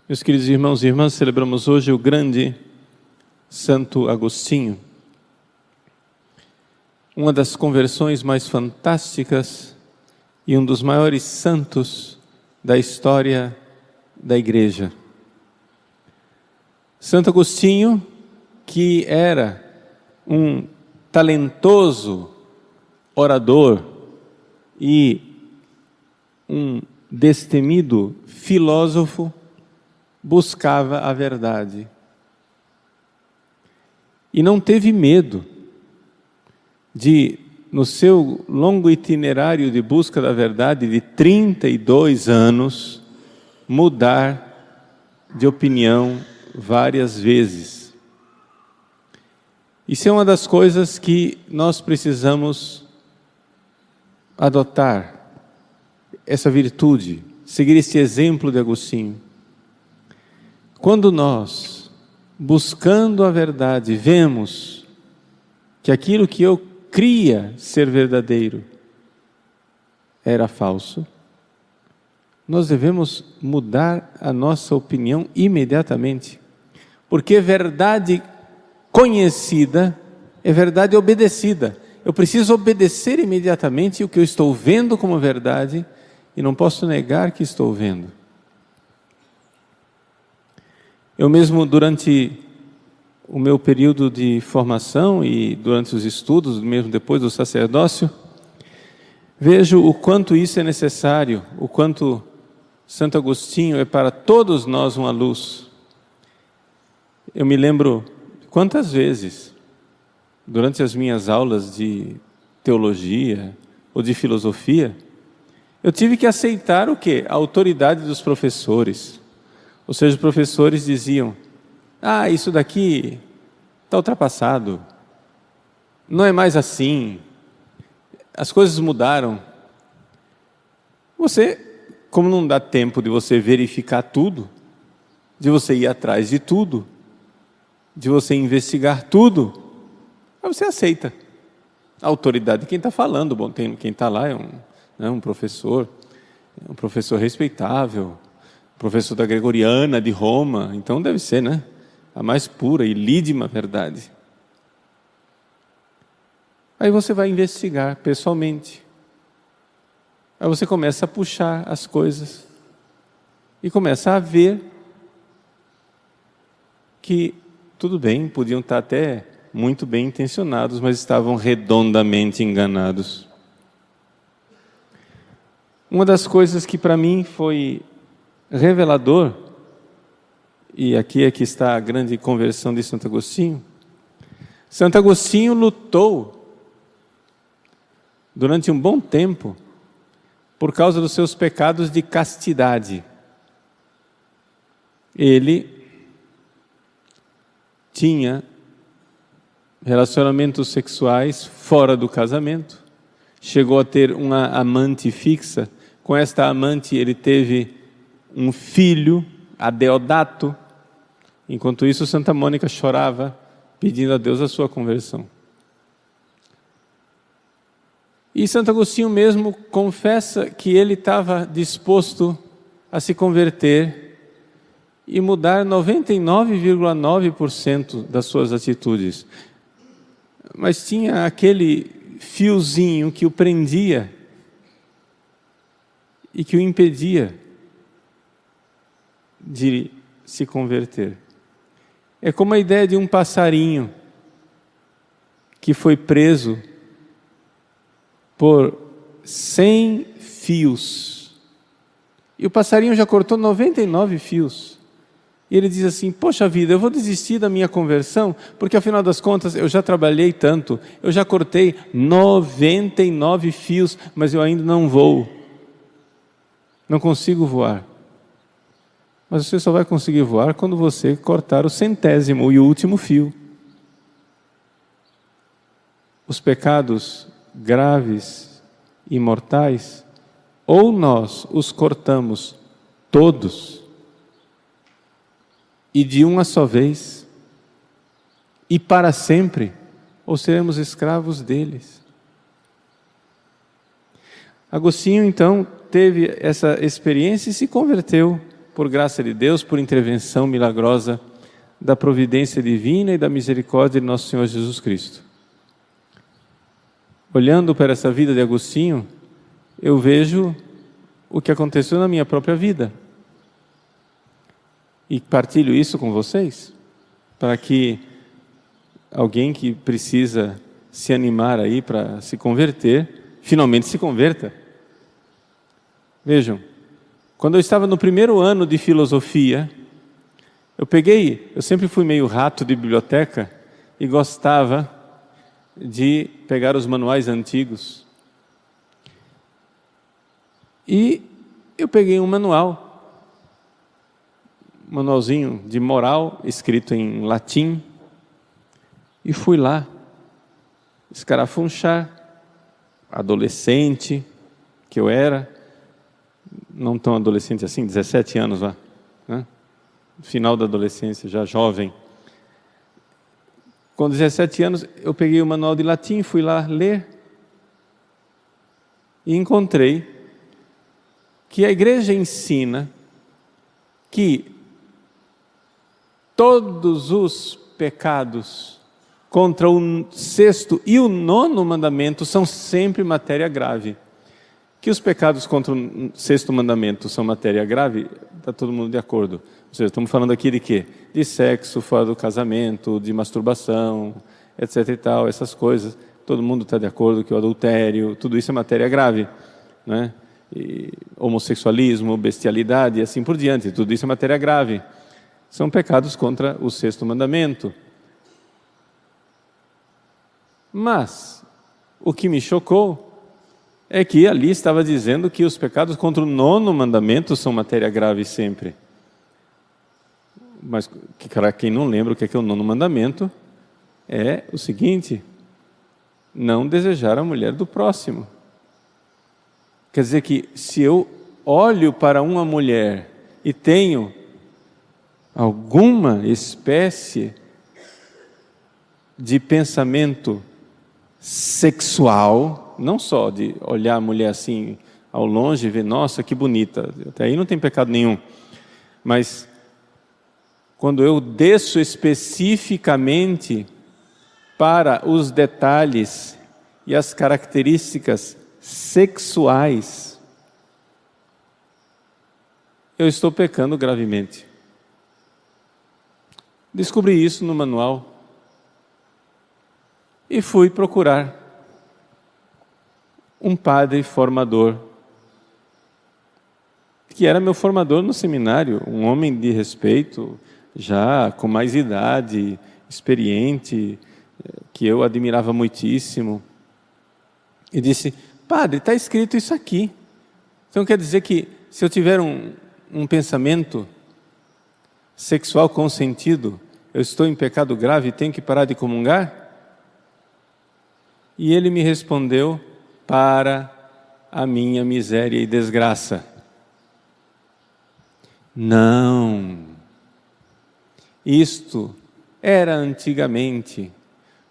Meus queridos irmãos e irmãs, celebramos hoje o grande Santo Agostinho. Uma das conversões mais fantásticas e um dos maiores santos da história da Igreja. Santo Agostinho, que era um talentoso orador e um destemido filósofo, buscava a verdade. E não teve medo de, no seu longo itinerário de busca da verdade de 32 anos, mudar de opinião várias vezes. Isso é uma das coisas que nós precisamos adotar, essa virtude, seguir esse exemplo de Agostinho. Quando nós, buscando a verdade, vemos que aquilo que eu cria ser verdadeiro era falso, nós devemos mudar a nossa opinião imediatamente, porque verdade conhecida é verdade obedecida. Eu preciso obedecer imediatamente o que eu estou vendo como verdade e não posso negar que estou vendo. Eu mesmo, durante o meu período de formação e durante os estudos, mesmo depois do sacerdócio, vejo o quanto isso é necessário, o quanto Santo Agostinho é para todos nós uma luz. Eu me lembro quantas vezes, durante as minhas aulas de teologia ou de filosofia, eu tive que aceitar o quê? A autoridade dos professores. Ou seja, os professores diziam: isso daqui está ultrapassado, não é mais assim, as coisas mudaram. Você, como não dá tempo de você verificar tudo, de você ir atrás de tudo, de você investigar tudo, aí você aceita a autoridade de quem está falando. Bom, quem está lá é um professor respeitável, professor da Gregoriana de Roma, então deve ser, a mais pura e lídima verdade. Aí você vai investigar pessoalmente. Aí você começa a puxar as coisas e começa a ver que, tudo bem, podiam estar até muito bem intencionados, mas estavam redondamente enganados. Uma das coisas que para mim foi revelador, e aqui é que está a grande conversão de Santo Agostinho. Santo Agostinho lutou durante um bom tempo por causa dos seus pecados de castidade. Ele tinha relacionamentos sexuais fora do casamento, chegou a ter uma amante fixa. Com esta amante ele teve um filho, Adeodato. Enquanto isso, Santa Mônica chorava, pedindo a Deus a sua conversão. E Santo Agostinho mesmo confessa que ele estava disposto a se converter e mudar 99,9% das suas atitudes. Mas tinha aquele fiozinho que o prendia e que o impedia de se converter. É como a ideia de um passarinho que foi preso por 100 fios. E o passarinho já cortou 99 fios. E ele diz assim: poxa vida, eu vou desistir da minha conversão, porque afinal das contas eu já trabalhei tanto, eu já cortei 99 fios, mas eu ainda não voo. Não consigo voar. Mas você só vai conseguir voar quando você cortar o 100º e o último fio. Os pecados graves e mortais, ou nós os cortamos todos, e de uma só vez, e para sempre, ou seremos escravos deles. Agostinho, então, teve essa experiência e se converteu por graça de Deus, por intervenção milagrosa da providência divina e da misericórdia de nosso Senhor Jesus Cristo. Olhando para essa vida de Agostinho, eu vejo o que aconteceu na minha própria vida. E partilho isso com vocês, para que alguém que precisa se animar aí para se converter, finalmente se converta. Vejam, quando eu estava no primeiro ano de filosofia, eu sempre fui meio rato de biblioteca e gostava de pegar os manuais antigos. E eu peguei um manualzinho de moral, escrito em latim, e fui lá escarafunchar, adolescente que eu era, não tão adolescente assim, 17 anos lá, né? Final da adolescência, já jovem. Com 17 anos, eu peguei o manual de latim, fui lá ler, e encontrei que a igreja ensina que todos os pecados contra o sexto e o nono mandamento são sempre matéria grave. Que os pecados contra o sexto mandamento são matéria grave, está todo mundo de acordo. Ou seja, estamos falando aqui de quê? De sexo fora do casamento, de masturbação, etc e tal, essas coisas. Todo mundo está de acordo que o adultério, tudo isso é matéria grave, né? E homossexualismo, bestialidade e assim por diante, tudo isso é matéria grave. São pecados contra o sexto mandamento. Mas o que me chocou é que ali estava dizendo que os pecados contra o nono mandamento são matéria grave sempre. Mas para quem não lembra o que é o nono mandamento, é o seguinte: não desejar a mulher do próximo. Quer dizer que se eu olho para uma mulher e tenho alguma espécie de pensamento sexual, não só de olhar a mulher assim ao longe e ver, nossa, que bonita, até aí não tem pecado nenhum, mas quando eu desço especificamente para os detalhes e as características sexuais, eu estou pecando gravemente. Descobri isso no manual e fui procurar um padre formador, que era meu formador no seminário, um homem de respeito, já com mais idade, experiente, que eu admirava muitíssimo. E disse: padre, está escrito isso aqui. Então quer dizer que se eu tiver um pensamento sexual consentido, eu estou em pecado grave e tenho que parar de comungar? E ele me respondeu: para a minha miséria e desgraça. Não. Isto era antigamente,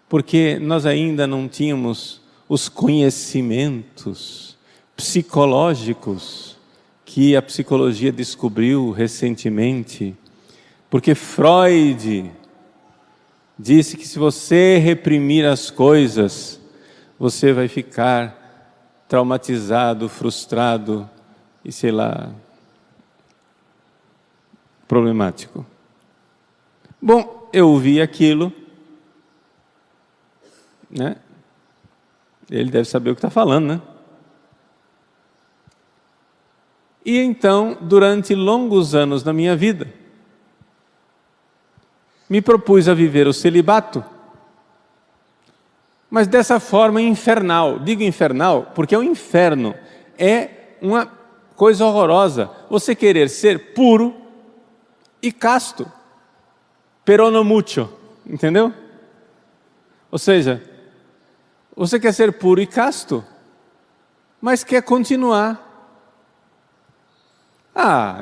porque nós ainda não tínhamos os conhecimentos psicológicos que a psicologia descobriu recentemente. Porque Freud disse que se você reprimir as coisas, você vai ficar traumatizado, frustrado e, sei lá, problemático. Bom, eu ouvi aquilo, né? Ele deve saber o que está falando, né? E então, durante longos anos da minha vida, me propus a viver o celibato, mas dessa forma infernal. Digo infernal porque o inferno é uma coisa horrorosa. Você querer ser puro e casto, pero no mucho, entendeu? Ou seja, você quer ser puro e casto, mas quer continuar.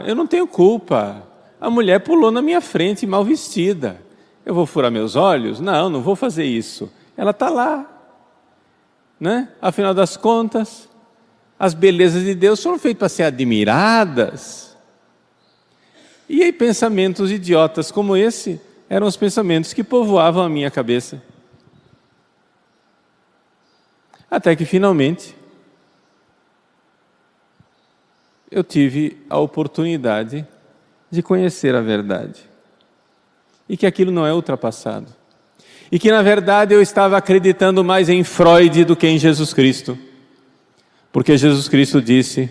Eu não tenho culpa. A mulher pulou na minha frente mal vestida. Eu vou furar meus olhos? Não vou fazer isso. Ela está lá, né? Afinal das contas, as belezas de Deus foram feitas para ser admiradas. E aí pensamentos idiotas como esse eram os pensamentos que povoavam a minha cabeça. Até que finalmente eu tive a oportunidade de conhecer a verdade. E que aquilo não é ultrapassado. E que na verdade eu estava acreditando mais em Freud do que em Jesus Cristo. Porque Jesus Cristo disse: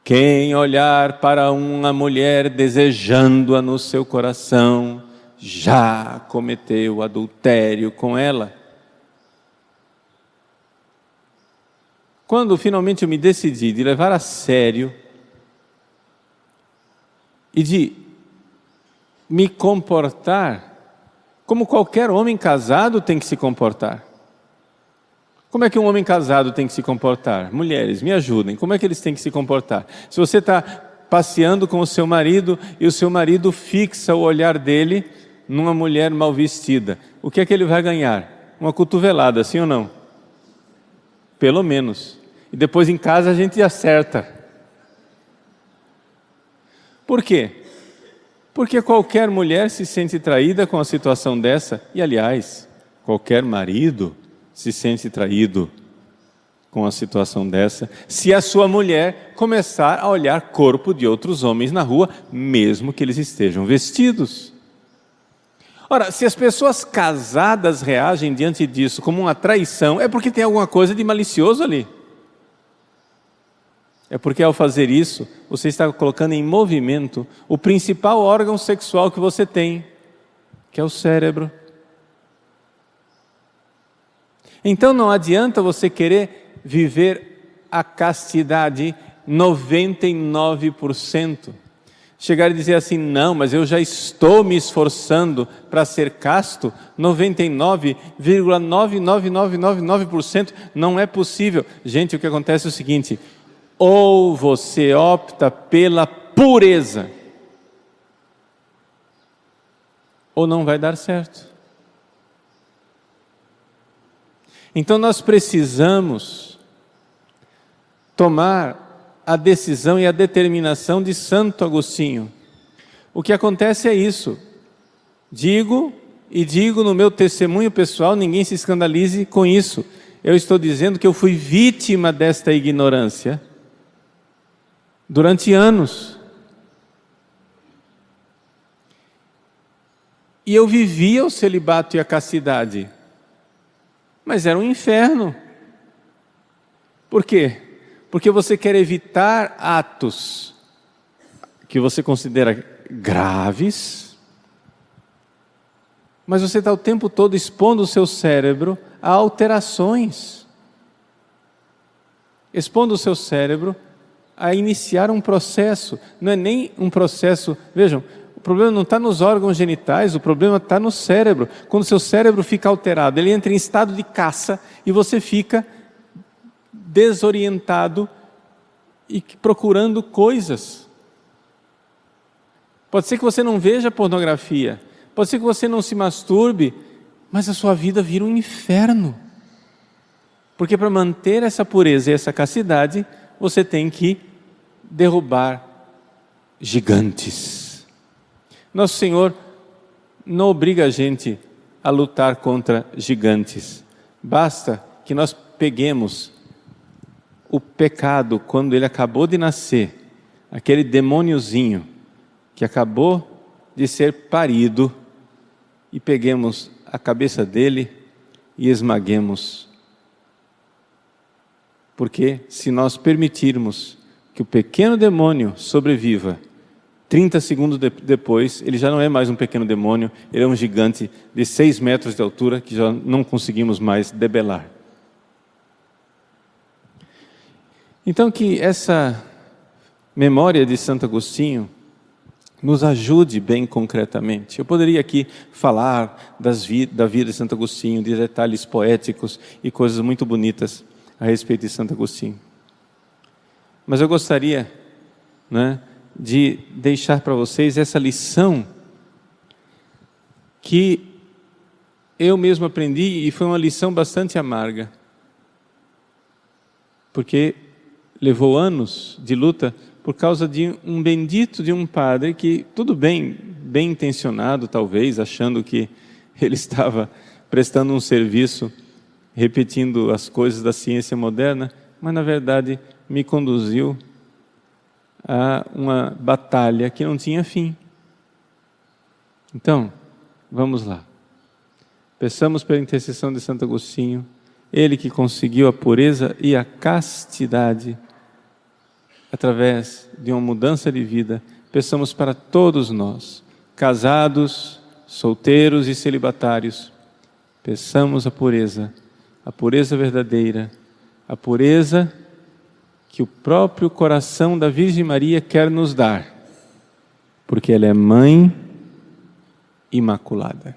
quem olhar para uma mulher desejando-a no seu coração, já cometeu adultério com ela. Quando finalmente eu me decidi de levar a sério e de me comportar como qualquer homem casado tem que se comportar. Como é que um homem casado tem que se comportar? Mulheres, me ajudem. Como é que eles têm que se comportar? Se você está passeando com o seu marido e o seu marido fixa o olhar dele numa mulher mal vestida, o que é que ele vai ganhar? Uma cotovelada, sim ou não? Pelo menos. E depois em casa a gente acerta. Por quê? Porque qualquer mulher se sente traída com a situação dessa, e aliás, qualquer marido se sente traído com a situação dessa, se a sua mulher começar a olhar corpo de outros homens na rua, mesmo que eles estejam vestidos. Ora, se as pessoas casadas reagem diante disso como uma traição, é porque tem alguma coisa de malicioso ali. É porque ao fazer isso, você está colocando em movimento o principal órgão sexual que você tem, que é o cérebro. Então não adianta você querer viver a castidade 99%. Chegar e dizer assim, não, mas eu já estou me esforçando para ser casto, 99,99999%, não é possível. Gente, o que acontece é o seguinte: ou você opta pela pureza, ou não vai dar certo. Então nós precisamos tomar a decisão e a determinação de Santo Agostinho. O que acontece é isso. Digo no meu testemunho pessoal, ninguém se escandalize com isso. Eu estou dizendo que eu fui vítima desta ignorância durante anos. E eu vivia o celibato e a castidade. Mas era um inferno. Por quê? Porque você quer evitar atos que você considera graves, mas você está o tempo todo expondo o seu cérebro a alterações. Expondo o seu cérebro a iniciar um processo. Não é nem um processo, vejam, o problema não está nos órgãos genitais, o problema está no cérebro. Quando o seu cérebro fica alterado, ele entra em estado de caça e você fica desorientado e procurando coisas. Pode ser que você não veja pornografia, pode ser que você não se masturbe, mas a sua vida vira um inferno. Porque para manter essa pureza e essa castidade, você tem que derrubar gigantes. Nosso Senhor não obriga a gente a lutar contra gigantes. Basta que nós peguemos o pecado quando ele acabou de nascer, aquele demôniozinho que acabou de ser parido, e peguemos a cabeça dele e esmaguemos. Porque se nós permitirmos que o pequeno demônio sobreviva, 30 segundos depois, ele já não é mais um pequeno demônio, ele é um gigante de 6 metros de altura que já não conseguimos mais debelar. Então que essa memória de Santo Agostinho nos ajude bem concretamente. Eu poderia aqui falar da vida de Santo Agostinho, de detalhes poéticos e coisas muito bonitas a respeito de Santo Agostinho. Mas eu gostaria, de deixar para vocês essa lição que eu mesmo aprendi e foi uma lição bastante amarga. Porque levou anos de luta por causa de um bendito de um padre que, tudo bem, bem intencionado talvez, achando que ele estava prestando um serviço, repetindo as coisas da ciência moderna, mas na verdade me conduziu a uma batalha que não tinha fim. Então, vamos lá. Peçamos pela intercessão de Santo Agostinho, ele que conseguiu a pureza e a castidade através de uma mudança de vida. Peçamos para todos nós, casados, solteiros e celibatários, peçamos a pureza verdadeira, a pureza que o próprio coração da Virgem Maria quer nos dar, porque ela é Mãe Imaculada.